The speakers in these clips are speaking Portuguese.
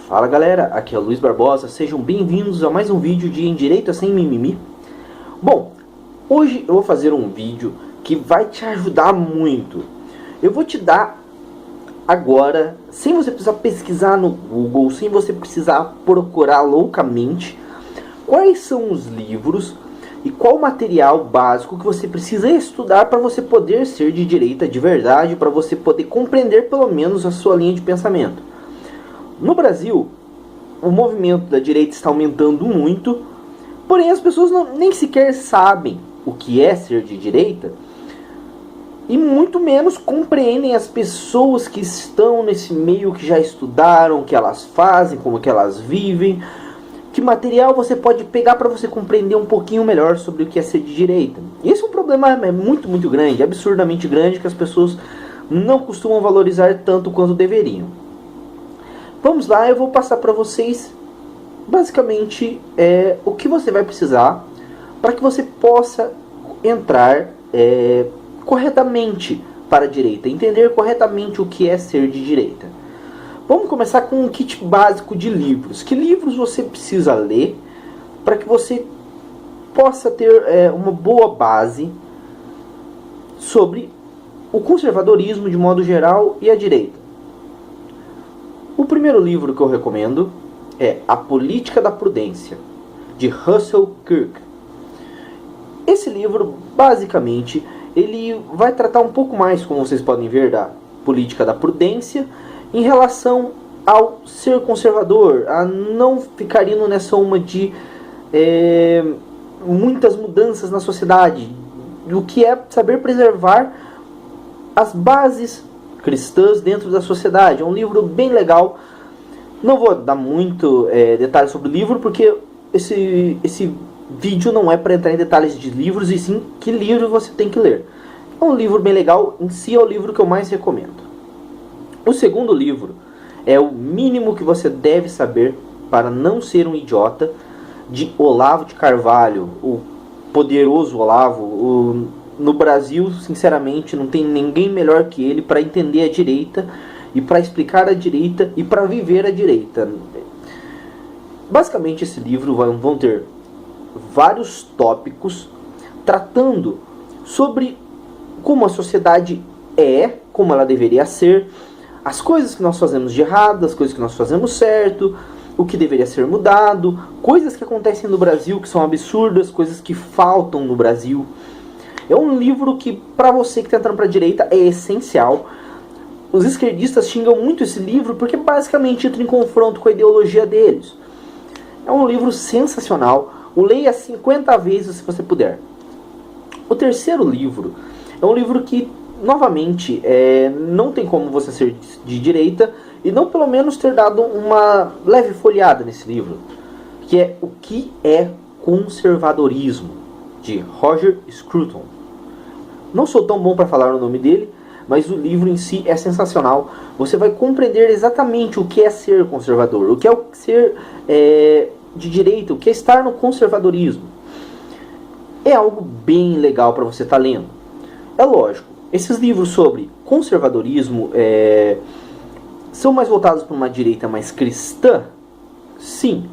Fala galera, aqui é o Luiz Barbosa, sejam bem-vindos a mais um vídeo de Em Direita Sem Mimimi. Bom, hoje eu vou fazer um vídeo que vai te ajudar muito. Eu vou te dar agora, sem você precisar pesquisar no Google, sem você precisar procurar loucamente, quais são os livros e qual o material básico que você precisa estudar para você poder ser de direita de verdade, para você poder compreender pelo menos a sua linha de pensamento. No Brasil, o movimento da direita está aumentando muito, porém as pessoas nem sequer sabem o que é ser de direita e muito menos compreendem as pessoas que estão nesse meio, que já estudaram, o que elas fazem, como que elas vivem, que material você pode pegar para você compreender um pouquinho melhor sobre o que é ser de direita. Esse é um problema muito grande, absurdamente grande, que as pessoas não costumam valorizar tanto quanto deveriam. Vamos lá, eu vou passar para vocês basicamente o que você vai precisar para que você possa entrar corretamente para a direita, entender corretamente o que é ser de direita. Vamos começar com um kit básico de livros. Que livros você precisa ler para que você possa ter uma boa base sobre o conservadorismo de modo geral e a direita? O primeiro livro que eu recomendo é A Política da Prudência, de Russell Kirk. Esse livro, basicamente, ele vai tratar um pouco mais, como vocês podem ver, da política da prudência em relação ao ser conservador, a não ficar indo nessa uma de muitas mudanças na sociedade, o que é saber preservar as bases cristãs dentro da sociedade. É um livro bem legal. Não vou dar muito detalhes sobre o livro, porque esse vídeo não é para entrar em detalhes de livros, e sim que livro você tem que ler. É um livro bem legal, em si é o livro que eu mais recomendo. O segundo livro é O Mínimo que Você Deve Saber para Não Ser um Idiota, de Olavo de Carvalho, o poderoso Olavo. No Brasil, sinceramente, não tem ninguém melhor que ele para entender a direita e para explicar a direita e para viver a direita. Basicamente, esse livro vão ter vários tópicos tratando sobre como a sociedade é, como ela deveria ser, as coisas que nós fazemos de errado, as coisas que nós fazemos certo, o que deveria ser mudado, coisas que acontecem no Brasil que são absurdas, coisas que faltam no Brasil. É um livro que, para você que está entrando para a direita, é essencial. Os esquerdistas xingam muito esse livro porque basicamente entra em confronto com a ideologia deles. É um livro sensacional. O leia 50 vezes se você puder. O terceiro livro é um livro que, novamente, não tem como você ser de direita e não pelo menos ter dado uma leve folheada nesse livro, que é O que é Conservadorismo, de Roger Scruton. Não sou tão bom para falar o nome dele, mas o livro em si é sensacional. Você vai compreender exatamente o que é ser conservador, o que é ser de direita, o que é estar no conservadorismo. É algo bem legal para você estar lendo. É lógico, esses livros sobre conservadorismo são mais voltados para uma direita mais cristã? Sim.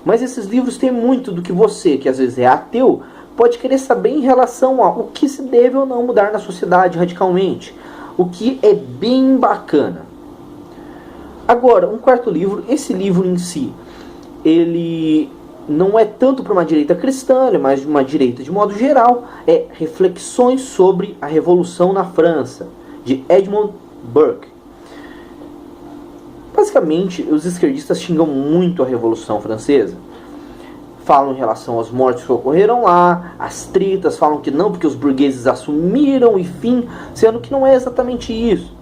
Mas esses livros têm muito do que você, que às vezes é ateu, pode querer saber em relação ao que se deve ou não mudar na sociedade radicalmente. O que é bem bacana. Agora, um quarto livro, esse livro em si, ele não é tanto para uma direita cristã, ele é mais de uma direita de modo geral. É Reflexões sobre a Revolução na França, de Edmund Burke. Basicamente, os esquerdistas xingam muito a Revolução Francesa. Falam em relação às mortes que ocorreram lá, as tretas, falam que não, porque os burgueses assumiram, enfim, sendo que não é exatamente isso.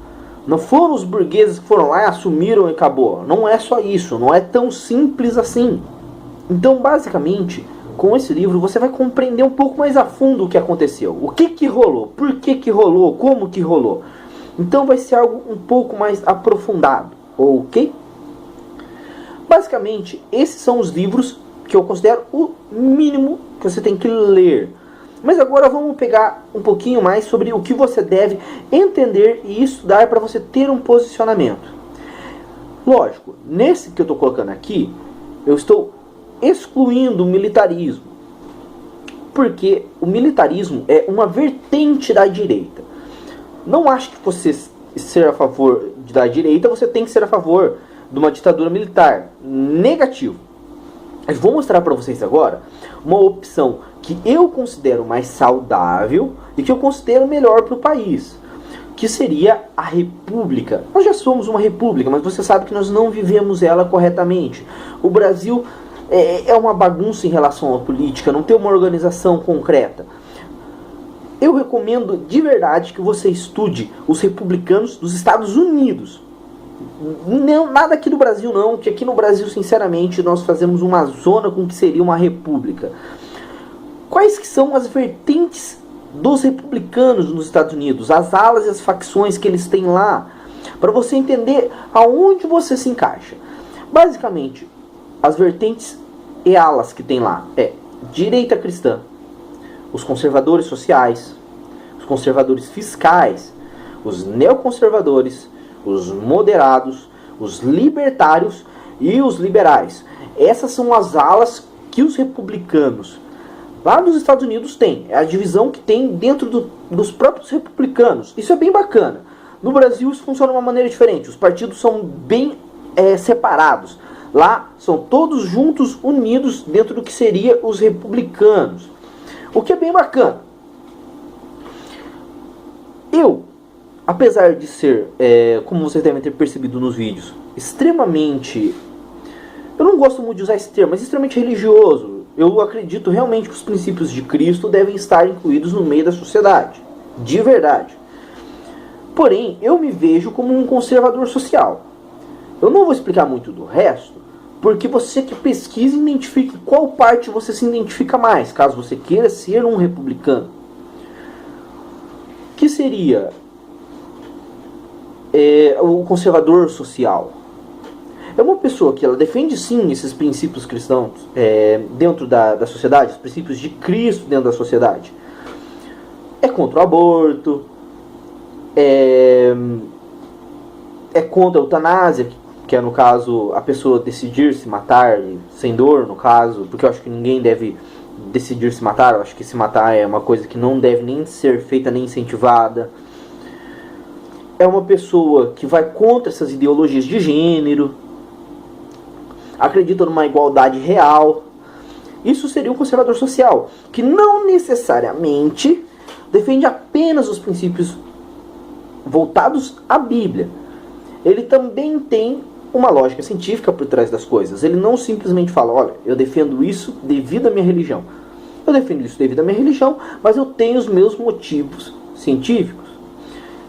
Não foram os burgueses que foram lá e assumiram e acabou. Não é só isso, não é tão simples assim. Então, basicamente, com esse livro você vai compreender um pouco mais a fundo o que aconteceu. O que rolou, por que rolou, como que rolou. Então vai ser algo um pouco mais aprofundado, ok? Basicamente, esses são os livros que eu considero o mínimo que você tem que ler. Mas agora vamos pegar um pouquinho mais sobre o que você deve entender e estudar para você ter um posicionamento. Lógico, nesse que eu estou colocando aqui, eu estou excluindo o militarismo, porque o militarismo é uma vertente da direita. Não acho que você ser a favor da direita, você tem que ser a favor de uma ditadura militar. Negativo. Eu vou mostrar para vocês agora uma opção que eu considero mais saudável e que eu considero melhor para o país, que seria a república. Nós já somos uma república, mas você sabe que nós não vivemos ela corretamente. O Brasil é uma bagunça em relação à política, não tem uma organização concreta. Eu recomendo de verdade que você estude os republicanos dos Estados Unidos. Não, nada aqui do Brasil não, que aqui no Brasil, sinceramente, nós fazemos uma zona com o que seria uma república. Quais que são as vertentes dos republicanos nos Estados Unidos, as alas e as facções que eles têm lá, para você entender aonde você se encaixa? Basicamente, as vertentes e alas que tem lá é direita cristã, os conservadores sociais, os conservadores fiscais, os neoconservadores, os moderados, os libertários e os liberais. Essas são as alas que os republicanos lá nos Estados Unidos têm. É a divisão que tem dentro dos próprios republicanos. Isso é bem bacana. No Brasil isso funciona de uma maneira diferente. Os partidos são bem separados. Lá são todos juntos, unidos dentro do que seria os republicanos. O que é bem bacana. Eu, apesar de ser, como vocês devem ter percebido nos vídeos, extremamente... Eu não gosto muito de usar esse termo, mas extremamente religioso. Eu acredito realmente que os princípios de Cristo devem estar incluídos no meio da sociedade. De verdade. Porém, eu me vejo como um conservador social. Eu não vou explicar muito do resto, porque você que pesquisa identifique qual parte você se identifica mais, caso você queira ser um republicano. Que seria o conservador social. É uma pessoa que ela defende sim esses princípios cristãos dentro da sociedade, os princípios de Cristo dentro da sociedade. É contra o aborto, é contra a eutanásia, que é no caso a pessoa decidir se matar sem dor, no caso, porque eu acho que ninguém deve decidir se matar, eu acho que se matar é uma coisa que não deve nem ser feita nem incentivada. É uma pessoa que vai contra essas ideologias de gênero, acredita numa igualdade real. Isso seria um conservador social, que não necessariamente defende apenas os princípios voltados à Bíblia. Ele também tem uma lógica científica por trás das coisas. Ele não simplesmente fala, olha, eu defendo isso devido à minha religião. Eu defendo isso devido à minha religião, mas eu tenho os meus motivos científicos.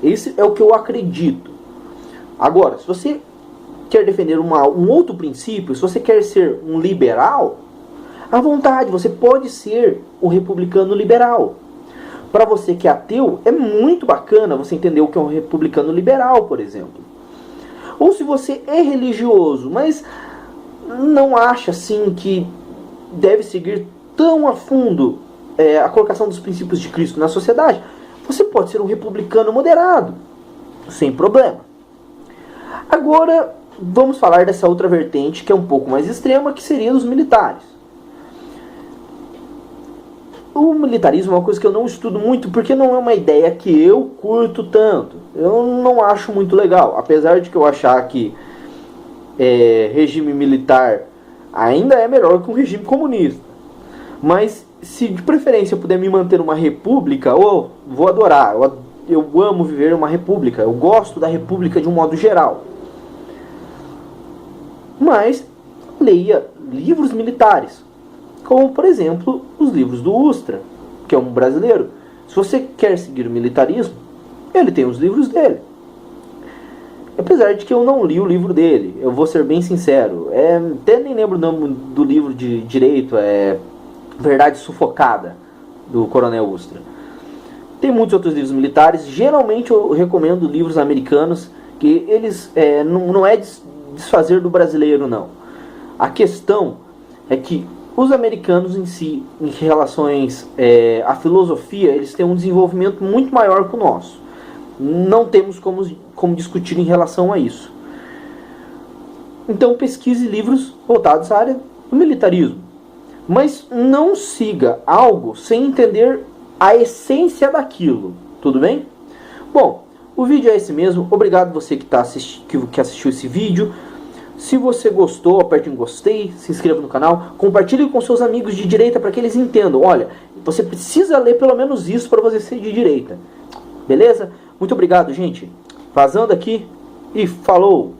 Esse é o que eu acredito. Agora, se você quer defender um outro princípio, se você quer ser um liberal, à vontade, você pode ser um republicano liberal. Para você que é ateu, é muito bacana você entender o que é um republicano liberal, por exemplo. Ou se você é religioso, mas não acha assim que deve seguir tão a fundo a colocação dos princípios de Cristo na sociedade, você pode ser um republicano moderado, sem problema. Agora, vamos falar dessa outra vertente que é um pouco mais extrema, que seria dos militares. O militarismo é uma coisa que eu não estudo muito, porque não é uma ideia que eu curto tanto. Eu não acho muito legal, apesar de que eu achar que regime militar ainda é melhor que um regime comunista. Mas se de preferência eu puder me manter uma república, eu vou adorar. Eu amo viver uma república, eu gosto da república de um modo geral. Mas leia livros militares, como por exemplo os livros do Ustra, que é um brasileiro. Se você quer seguir o militarismo, ele tem os livros dele. Apesar de que eu não li o livro dele, eu vou ser bem sincero, até nem lembro o nome do livro de direito, Verdade Sufocada, do Coronel Ustra. Tem muitos outros livros militares, geralmente eu recomendo livros americanos, que eles não é desfazer do brasileiro, não. A questão é que os americanos em si, em relações à filosofia, eles têm um desenvolvimento muito maior que o nosso. Não temos como discutir em relação a isso. Então pesquise livros voltados à área do militarismo. Mas não siga algo sem entender a essência daquilo. Tudo bem? Bom, o vídeo é esse mesmo. Obrigado você que assistiu esse vídeo. Se você gostou, aperte em gostei, se inscreva no canal, compartilhe com seus amigos de direita para que eles entendam. Olha, você precisa ler pelo menos isso para você ser de direita. Beleza? Muito obrigado, gente. Vazando aqui e falou!